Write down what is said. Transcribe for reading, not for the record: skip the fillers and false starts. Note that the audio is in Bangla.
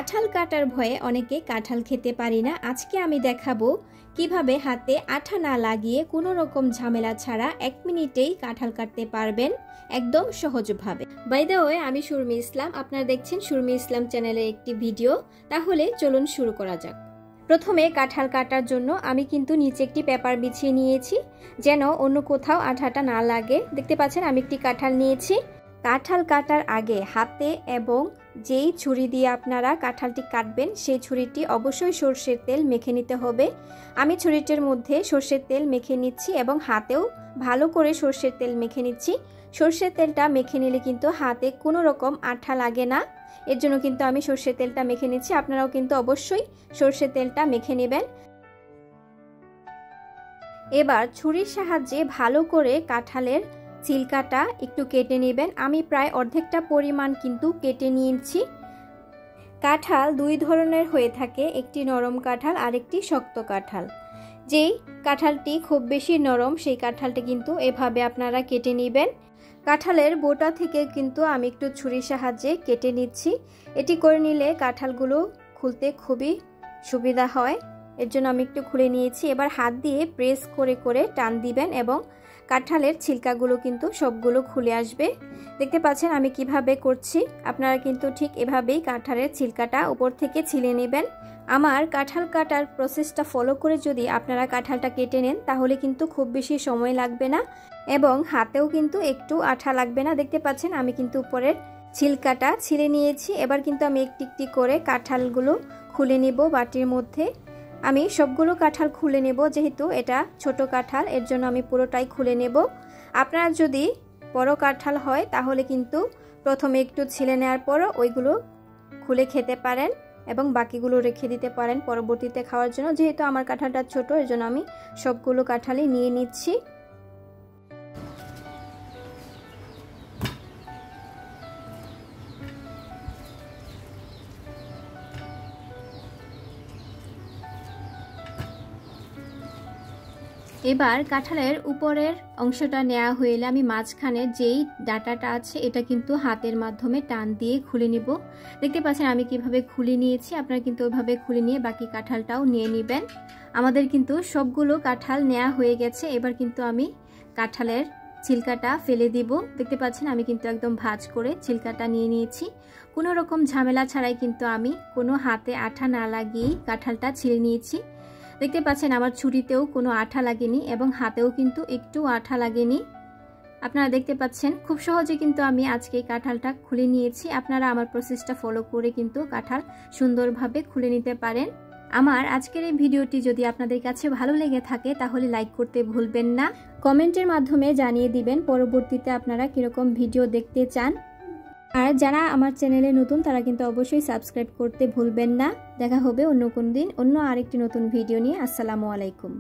কাঁঠাল কাটার ভয়ে অনেকে কাঁঠাল খেতে পারি না। আজকে আমি দেখাবো কিভাবে হাতে আঠা না লাগিয়ে কোনো রকম ঝামেলা ছাড়া 1 মিনিটেই কাঁঠাল কাটতে পারবেন একদম সহজভাবে। বাই দ্য ওয়ে, আমি সুরমি ইসলাম, আপনারা দেখছেন সুরমি ইসলাম চ্যানেলের একটি ভিডিও। তাহলে চলুন শুরু করা যাক। প্রথমে কাঁঠাল কাটার জন্য আমি কিন্তু নিচে একটি পেপার বিছিয়ে নিয়েছি যেন অন্য কোথাও আঠাটা না লাগে। দেখতে পাচ্ছেন আমি একটি কাঁঠাল নিয়েছি। কাঁঠাল কাটার আগে হাতে এবং যেই ছুরি দিয়ে আপনারা কাঁঠালটি কাটবেন সেই ছুরিটি অবশ্যই সরষের তেল মেখে নিতে হবে। আমি ছুরিটির মধ্যে সরষের তেল মেখে নিচ্ছি এবং হাতেও ভালো করে সরষের তেল মেখে নিচ্ছি। সরষের তেলটা মেখে নিলে কিন্তু হাতে কোনো রকম আঠা লাগে না, এর জন্য কিন্তু আমি সরষের তেলটা মেখে নিচ্ছি। আপনারাও কিন্তু অবশ্যই সরষের তেলটা মেখে নেবেন। এবার ছুরির সাহায্যে ভালো করে কাঁঠালের ছিলকাটা একটু কেটে নেবেন। আমি প্রায় অর্ধেকটা পরিমাণ কিন্তু কেটে নিয়েছি। কাঁঠাল দুই ধরনের হয়ে থাকে, একটি নরম কাঁঠাল আর একটি শক্ত কাঁঠাল। যেই কাঁঠালটি খুব বেশি নরম সেই কাঁঠালটা কিন্তু এভাবে আপনারা কেটে নেবেন। কাঁঠালের বোটা থেকে কিন্তু আমি একটু ছুরির সাহায্যে কেটে নিচ্ছি। এটি করে নিলে কাঁঠালগুলো খুলতে খুবই সুবিধা হয়, এর জন্য আমি একটু খুলে নিয়েছি। এবার হাত দিয়ে প্রেস করে করে টান দিবেন এবং কাঁঠালের ছিলকাগুলো কিন্তু সবগুলো খুলে আসবে। দেখতে পাচ্ছেন আমি কিভাবে করছি, আপনারা কিন্তু ঠিক এভাবেই কাঁঠালের ছিলকাটা উপর থেকে ছিলে নেবেন। আমার কাঁঠাল কাটার প্রসেসটা ফলো করে যদি আপনারা কাঁঠালটা কেটে নেন তাহলে কিন্তু খুব বেশি সময় লাগবে না এবং হাতেও কিন্তু একটু আঠা লাগবে না। দেখতে পাচ্ছেন আমি কিন্তু উপরের ছিলকাটা ছিলে নিয়েছি। এবার কিন্তু আমি একটি একটি করে কাঁঠালগুলো খুলে নিব বাটির মধ্যে। আমি সবগুলো কাঁঠাল খুলে নেব, যেহেতু এটা ছোট কাঁঠাল এর জন্য আমি পুরোটাই খুলে নেব। আপনারা যদি বড় কাঁঠাল হয় তাহলে কিন্তু প্রথমে একটু ছিলে নেওয়ার পরও ওইগুলো খুলে খেতে পারেন এবং বাকিগুলো রেখে দিতে পারেন পরবর্তীতে খাওয়ার জন্য। যেহেতু আমার কাঁঠালটা ছোট এর জন্য আমি সবগুলো কাঁঠালই নিয়ে নিচ্ছি। এবার কাঁঠালের উপরের অংশটা নেওয়া হইলে আমি মাঝখানে যেই ডাটাটা আছে এটা কিন্তু হাতের মাধ্যমে টান দিয়ে খুলে নিব। দেখতে পাচ্ছেন আমি কিভাবে খুলে নিয়েছি, আপনারা কিন্তু ওইভাবে খুলে নিয়ে বাকি কাঁঠালটাও নিয়ে নেবেন। আমাদের কিন্তু সবগুলো কাঁঠাল নেওয়া হয়ে গেছে। এবার কিন্তু আমি কাঁঠালের ছিলকাটা ফেলে দিব। দেখতে পাচ্ছেন আমি কিন্তু একদম ভাঁজ করে ছিলকাটা নিয়ে নিয়েছি। কোনো রকম ঝামেলা ছাড়াই কিন্তু আমি কোনো হাতে আঠা না লাগিয়েই কাঁঠালটা ছিলে নিয়েছি। দেখতে পাচ্ছেন আমার ছুরিতেও কোনো আঠা লাগেনি এবং হাতেও কিন্তু একটু আঠা লাগেনি। আপনারা দেখতে পাচ্ছেন খুব সহজে কিন্তু আমি আজকে কাঁঠালটা খুলে নিয়েছি। আপনারা আমার প্রসেসটা ফলো করে কিন্তু কাঁঠাল সুন্দরভাবে খুলে নিতে পারেন। আমার আজকের এই ভিডিওটি যদি আপনাদের কাছে ভালো লেগে থাকে তাহলে লাইক করতে ভুলবেন না। কমেন্টের মাধ্যমে জানিয়ে দিবেন পরবর্তীতে আপনারা কিরকম ভিডিও দেখতে চান। আর যারা আমার চ্যানেলে নতুন তারা কিন্তু অবশ্যই সাবস্ক্রাইব করতে ভুলবেন না। দেখা হবে অন্য কোনো দিন অন্য আরেকটি নতুন ভিডিও নিয়ে। আসসালামু আলাইকুম।